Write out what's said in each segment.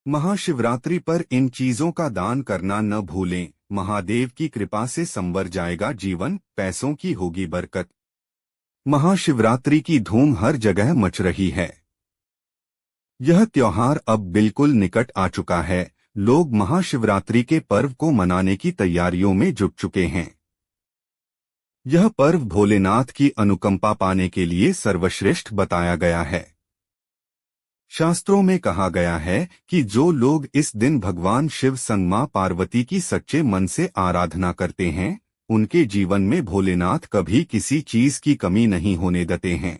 महाशिवरात्रि पर इन चीजों का दान करना न भूलें। महादेव की कृपा से संवर जाएगा जीवन, पैसों की होगी बरकत। महाशिवरात्रि की धूम हर जगह मच रही है। यह त्योहार अब बिल्कुल निकट आ चुका है। लोग महाशिवरात्रि के पर्व को मनाने की तैयारियों में जुट चुके हैं। यह पर्व भोलेनाथ की अनुकंपा पाने के लिए सर्वश्रेष्ठ बताया गया है। शास्त्रों में कहा गया है कि जो लोग इस दिन भगवान शिव संग मां पार्वती की सच्चे मन से आराधना करते हैं, उनके जीवन में भोलेनाथ कभी किसी चीज की कमी नहीं होने देते हैं।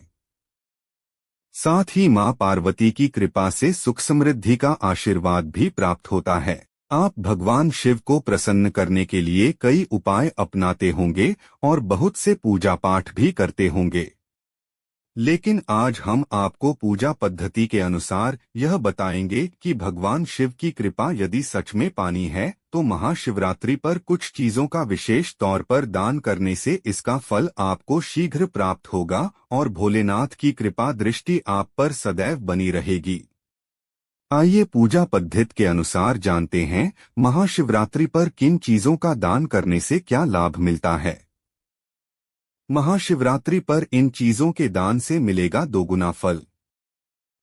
साथ ही मां पार्वती की कृपा से सुख समृद्धि का आशीर्वाद भी प्राप्त होता है। आप भगवान शिव को प्रसन्न करने के लिए कई उपाय अपनाते होंगे और बहुत से पूजा पाठ भी करते होंगे, लेकिन आज हम आपको पूजा पद्धति के अनुसार यह बताएंगे कि भगवान शिव की कृपा यदि सच में पानी है तो महाशिवरात्रि पर कुछ चीजों का विशेष तौर पर दान करने से इसका फल आपको शीघ्र प्राप्त होगा और भोलेनाथ की कृपा दृष्टि आप पर सदैव बनी रहेगी। आइए पूजा पद्धति के अनुसार जानते हैं महाशिवरात्रि पर किन चीजों का दान करने से क्या लाभ मिलता है। महाशिवरात्रि पर इन चीजों के दान से मिलेगा दोगुना फल।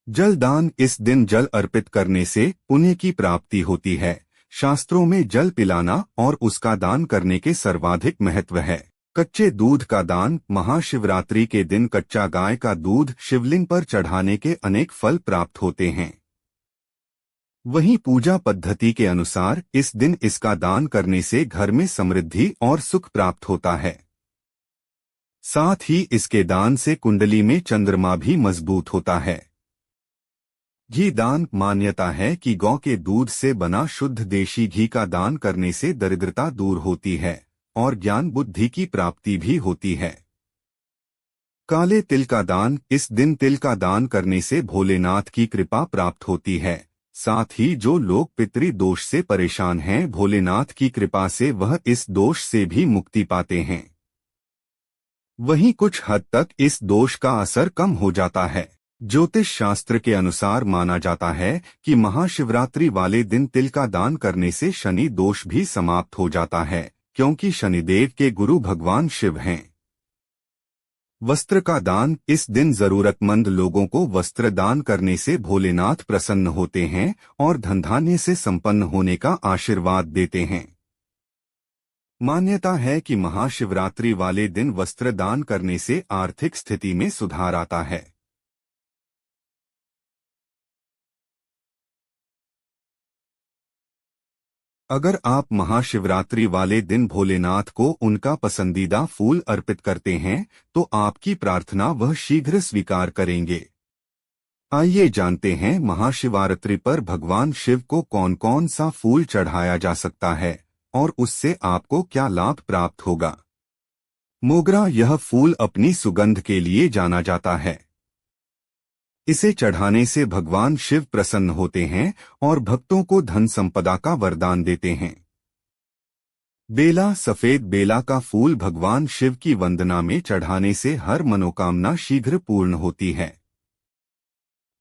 जल दान, इस दिन जल अर्पित करने से पुण्य की प्राप्ति होती है। शास्त्रों में जल पिलाना और उसका दान करने के सर्वाधिक महत्व है। कच्चे दूध का दान, महाशिवरात्रि के दिन कच्चा गाय का दूध शिवलिंग पर चढ़ाने के अनेक फल प्राप्त होते हैं। वहीं पूजा पद्धति के अनुसार इस दिन इसका दान करने से घर में समृद्धि और सुख प्राप्त होता है। साथ ही इसके दान से कुंडली में चंद्रमा भी मजबूत होता है। घी दान, मान्यता है कि गौ के दूध से बना शुद्ध देशी घी का दान करने से दरिद्रता दूर होती है और ज्ञान बुद्धि की प्राप्ति भी होती है। काले तिल का दान, इस दिन तिल का दान करने से भोलेनाथ की कृपा प्राप्त होती है। साथ ही जो लोग पितृ दोष से परेशान हैं, भोलेनाथ की कृपा से वह इस दोष से भी मुक्ति पाते हैं। वहीं कुछ हद तक इस दोष का असर कम हो जाता है। ज्योतिष शास्त्र के अनुसार माना जाता है कि महाशिवरात्रि वाले दिन तिल का दान करने से शनि दोष भी समाप्त हो जाता है, क्योंकि शनिदेव के गुरु भगवान शिव हैं। वस्त्र का दान, इस दिन जरूरतमंद लोगों को वस्त्र दान करने से भोलेनाथ प्रसन्न होते हैं और धन धान्य से संपन्न होने का आशीर्वाद देते हैं। मान्यता है कि महाशिवरात्रि वाले दिन वस्त्र दान करने से आर्थिक स्थिति में सुधार आता है। अगर आप महाशिवरात्रि वाले दिन भोलेनाथ को उनका पसंदीदा फूल अर्पित करते हैं तो आपकी प्रार्थना वह शीघ्र स्वीकार करेंगे। आइए जानते हैं महाशिवरात्रि पर भगवान शिव को कौन कौन सा फूल चढ़ाया जा सकता है और उससे आपको क्या लाभ प्राप्त होगा। मोगरा, यह फूल अपनी सुगंध के लिए जाना जाता है। इसे चढ़ाने से भगवान शिव प्रसन्न होते हैं और भक्तों को धन संपदा का वरदान देते हैं। बेला, सफेद बेला का फूल भगवान शिव की वंदना में चढ़ाने से हर मनोकामना शीघ्र पूर्ण होती है।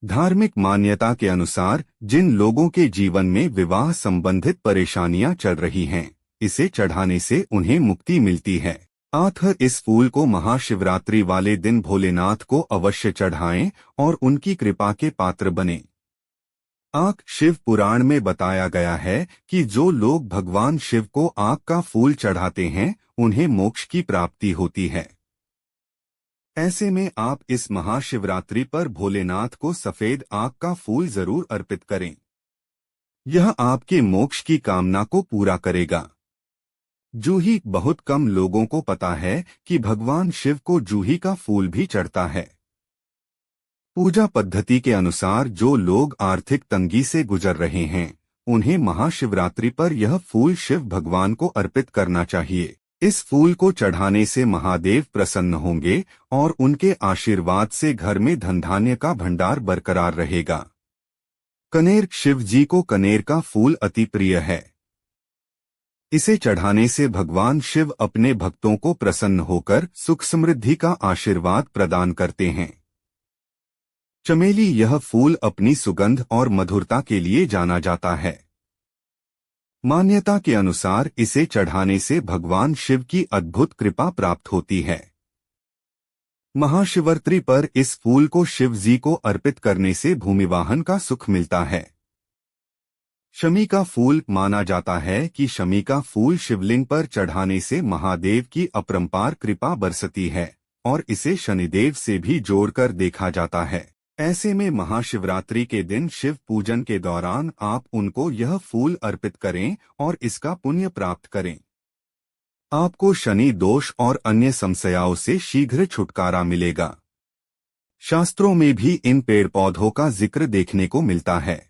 धार्मिक मान्यता के अनुसार जिन लोगों के जीवन में विवाह संबंधित परेशानियां चल रही हैं, इसे चढ़ाने से उन्हें मुक्ति मिलती है। आखिर इस फूल को महाशिवरात्रि वाले दिन भोलेनाथ को अवश्य चढ़ाएं और उनकी कृपा के पात्र बनें। आक, शिव पुराण में बताया गया है कि जो लोग भगवान शिव को आक का फूल चढ़ाते हैं उन्हें मोक्ष की प्राप्ति होती है। ऐसे में आप इस महाशिवरात्रि पर भोलेनाथ को सफेद आक का फूल जरूर अर्पित करें। यह आपके मोक्ष की कामना को पूरा करेगा। जूही, बहुत कम लोगों को पता है कि भगवान शिव को जूही का फूल भी चढ़ता है। पूजा पद्धति के अनुसार जो लोग आर्थिक तंगी से गुजर रहे हैं उन्हें महाशिवरात्रि पर यह फूल शिव भगवान को अर्पित करना चाहिए। इस फूल को चढ़ाने से महादेव प्रसन्न होंगे और उनके आशीर्वाद से घर में धन धान्य का भंडार बरकरार रहेगा। कनेर, शिव जी को कनेर का फूल अति प्रिय है। इसे चढ़ाने से भगवान शिव अपने भक्तों को प्रसन्न होकर सुख समृद्धि का आशीर्वाद प्रदान करते हैं। चमेली यह फूल अपनी सुगंध और मधुरता के लिए जाना जाता है। मान्यता के अनुसार इसे चढ़ाने से भगवान शिव की अद्भुत कृपा प्राप्त होती है। महाशिवरात्रि पर इस फूल को शिव जी को अर्पित करने से भूमिवाहन का सुख मिलता है। शमी का फूल माना जाता है कि शमी का फूल शिवलिंग पर चढ़ाने से महादेव की अपरंपार कृपा बरसती है और इसे शनिदेव से भी जोड़कर देखा जाता है। ऐसे में महाशिवरात्रि के दिन शिव पूजन के दौरान आप उनको यह फूल अर्पित करें और इसका पुण्य प्राप्त करें। आपको शनि दोष और अन्य समस्याओं से शीघ्र छुटकारा मिलेगा। शास्त्रों में भी इन पेड़ पौधों का जिक्र देखने को मिलता है।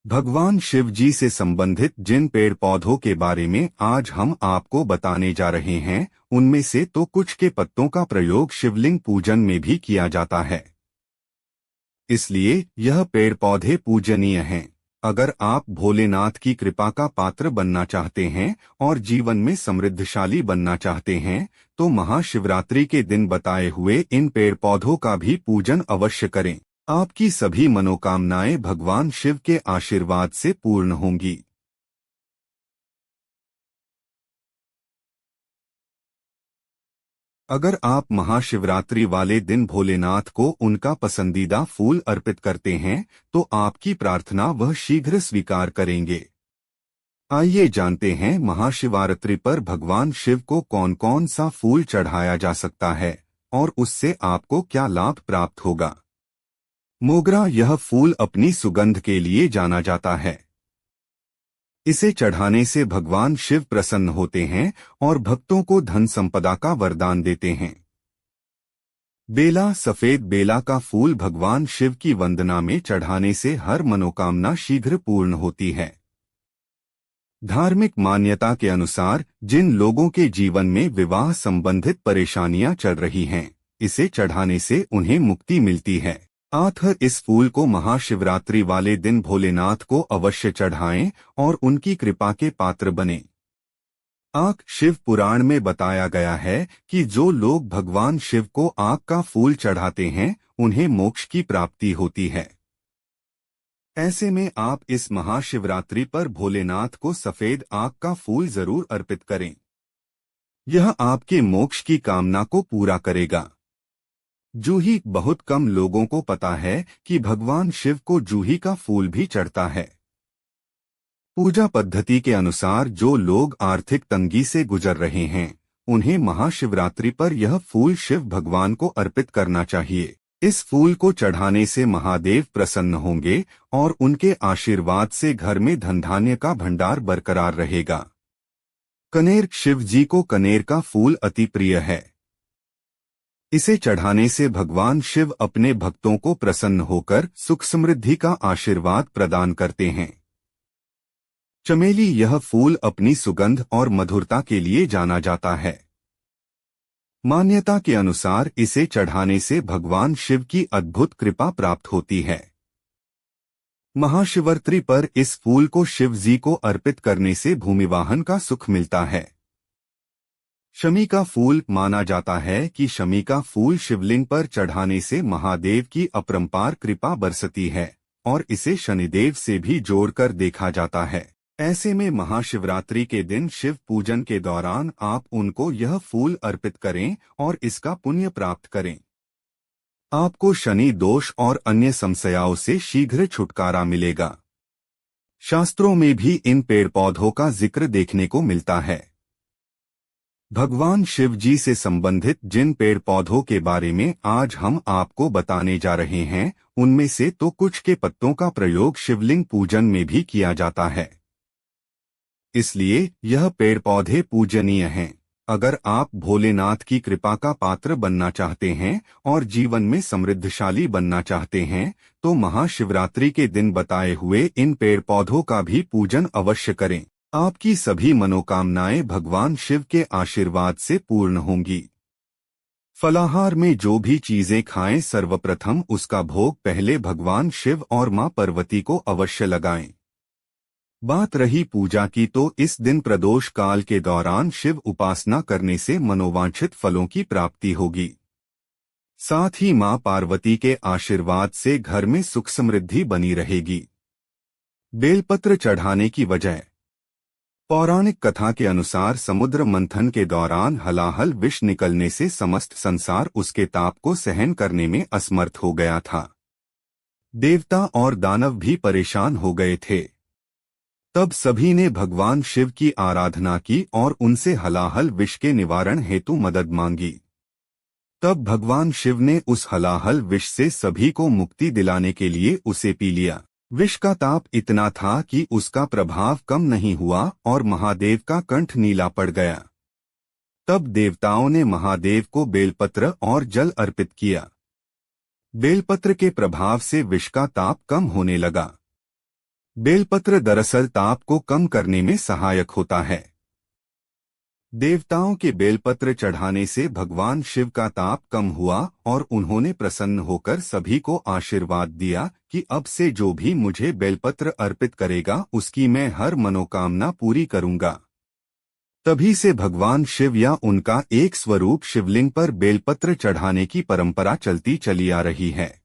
भगवान शिव जी से संबंधित जिन पेड़ पौधों के बारे में आज हम आपको बताने जा रहे हैं, उनमें से तो कुछ के पत्तों का प्रयोग शिवलिंग पूजन में भी किया जाता है, इसलिए यह पेड़ पौधे पूजनीय हैं। अगर आप भोलेनाथ की कृपा का पात्र बनना चाहते हैं और जीवन में समृद्धशाली बनना चाहते हैं, तो महाशिवरात्रि के दिन बताए हुए इन पेड़ पौधों का भी पूजन अवश्य करें। आपकी सभी मनोकामनाएं भगवान शिव के आशीर्वाद से पूर्ण होंगी। अगर आप महाशिवरात्रि वाले दिन भोलेनाथ को उनका पसंदीदा फूल अर्पित करते हैं, तो आपकी प्रार्थना वह शीघ्र स्वीकार करेंगे। आइए जानते हैं महाशिवरात्रि पर भगवान शिव को कौन कौन सा फूल चढ़ाया जा सकता है और उससे आपको क्या लाभ प्राप्त होगा। मोगरा यह फूल अपनी सुगंध के लिए जाना जाता है। इसे चढ़ाने से भगवान शिव प्रसन्न होते हैं और भक्तों को धन संपदा का वरदान देते हैं। बेला सफेद बेला का फूल भगवान शिव की वंदना में चढ़ाने से हर मनोकामना शीघ्र पूर्ण होती है। धार्मिक मान्यता के अनुसार जिन लोगों के जीवन में विवाह संबंधित परेशानियां चल रही हैं, इसे चढ़ाने से उन्हें मुक्ति मिलती है। आखिर इस फूल को महाशिवरात्रि वाले दिन भोलेनाथ को अवश्य चढ़ाएं और उनकी कृपा के पात्र बनें। आक शिव पुराण में बताया गया है कि जो लोग भगवान शिव को आक का फूल चढ़ाते हैं, उन्हें मोक्ष की प्राप्ति होती है। ऐसे में आप इस महाशिवरात्रि पर भोलेनाथ को सफेद आक का फूल जरूर अर्पित करें। यह आपके मोक्ष की कामना को पूरा करेगा। जूही बहुत कम लोगों को पता है कि भगवान शिव को जूही का फूल भी चढ़ता है। पूजा पद्धति के अनुसार जो लोग आर्थिक तंगी से गुजर रहे हैं, उन्हें महाशिवरात्रि पर यह फूल शिव भगवान को अर्पित करना चाहिए। इस फूल को चढ़ाने से महादेव प्रसन्न होंगे और उनके आशीर्वाद से घर में धन धान्य का भंडार बरकरार रहेगा। कनेर शिव जी को कनेर का फूल अति प्रिय है। इसे चढ़ाने से भगवान शिव अपने भक्तों को प्रसन्न होकर सुख समृद्धि का आशीर्वाद प्रदान करते हैं। चमेली यह फूल अपनी सुगंध और मधुरता के लिए जाना जाता है। मान्यता के अनुसार इसे चढ़ाने से भगवान शिव की अद्भुत कृपा प्राप्त होती है। महाशिवरात्रि पर इस फूल को शिव जी को अर्पित करने से भूमिवाहन का सुख मिलता है। शमी का फूल माना जाता है कि शमी का फूल शिवलिंग पर चढ़ाने से महादेव की अपरंपार कृपा बरसती है और इसे शनिदेव से भी जोड़कर देखा जाता है। ऐसे में महाशिवरात्रि के दिन शिव पूजन के दौरान आप उनको यह फूल अर्पित करें और इसका पुण्य प्राप्त करें। आपको शनि दोष और अन्य समस्याओं से शीघ्र छुटकारा मिलेगा। शास्त्रों में भी इन पेड़ पौधों का जिक्र देखने को मिलता है। भगवान शिव जी से संबंधित जिन पेड़ पौधों के बारे में आज हम आपको बताने जा रहे हैं, उनमें से तो कुछ के पत्तों का प्रयोग शिवलिंग पूजन में भी किया जाता है, इसलिए यह पेड़ पौधे पूजनीय हैं। अगर आप भोलेनाथ की कृपा का पात्र बनना चाहते हैं और जीवन में समृद्धशाली बनना चाहते हैं, तो महाशिवरात्रि के दिन बताए हुए इन पेड़ पौधों का भी पूजन अवश्य करें। आपकी सभी मनोकामनाएं भगवान शिव के आशीर्वाद से पूर्ण होंगी। फलाहार में जो भी चीजें खाएं, सर्वप्रथम उसका भोग पहले भगवान शिव और मां पार्वती को अवश्य लगाएं। बात रही पूजा की, तो इस दिन प्रदोष काल के दौरान शिव उपासना करने से मनोवांछित फलों की प्राप्ति होगी। साथ ही मां पार्वती के आशीर्वाद से घर में सुख समृद्धि बनी रहेगी। बेलपत्र चढ़ाने की वजह। पौराणिक कथा के अनुसार समुद्र मंथन के दौरान हलाहल विष निकलने से समस्त संसार उसके ताप को सहन करने में असमर्थ हो गया था। देवता और दानव भी परेशान हो गए थे। तब सभी ने भगवान शिव की आराधना की और उनसे हलाहल विष के निवारण हेतु मदद मांगी। तब भगवान शिव ने उस हलाहल विष से सभी को मुक्ति दिलाने के लिए उसे पी लिया। विष का ताप इतना था कि उसका प्रभाव कम नहीं हुआ और महादेव का कंठ नीला पड़ गया। तब देवताओं ने महादेव को बेलपत्र और जल अर्पित किया। बेलपत्र के प्रभाव से विष का ताप कम होने लगा। बेलपत्र दरअसल ताप को कम करने में सहायक होता है। देवताओं के बेलपत्र चढ़ाने से भगवान शिव का ताप कम हुआ और उन्होंने प्रसन्न होकर सभी को आशीर्वाद दिया कि अब से जो भी मुझे बेलपत्र अर्पित करेगा उसकी मैं हर मनोकामना पूरी करूंगा। तभी से भगवान शिव या उनका एक स्वरूप शिवलिंग पर बेलपत्र चढ़ाने की परंपरा चलती चली आ रही है।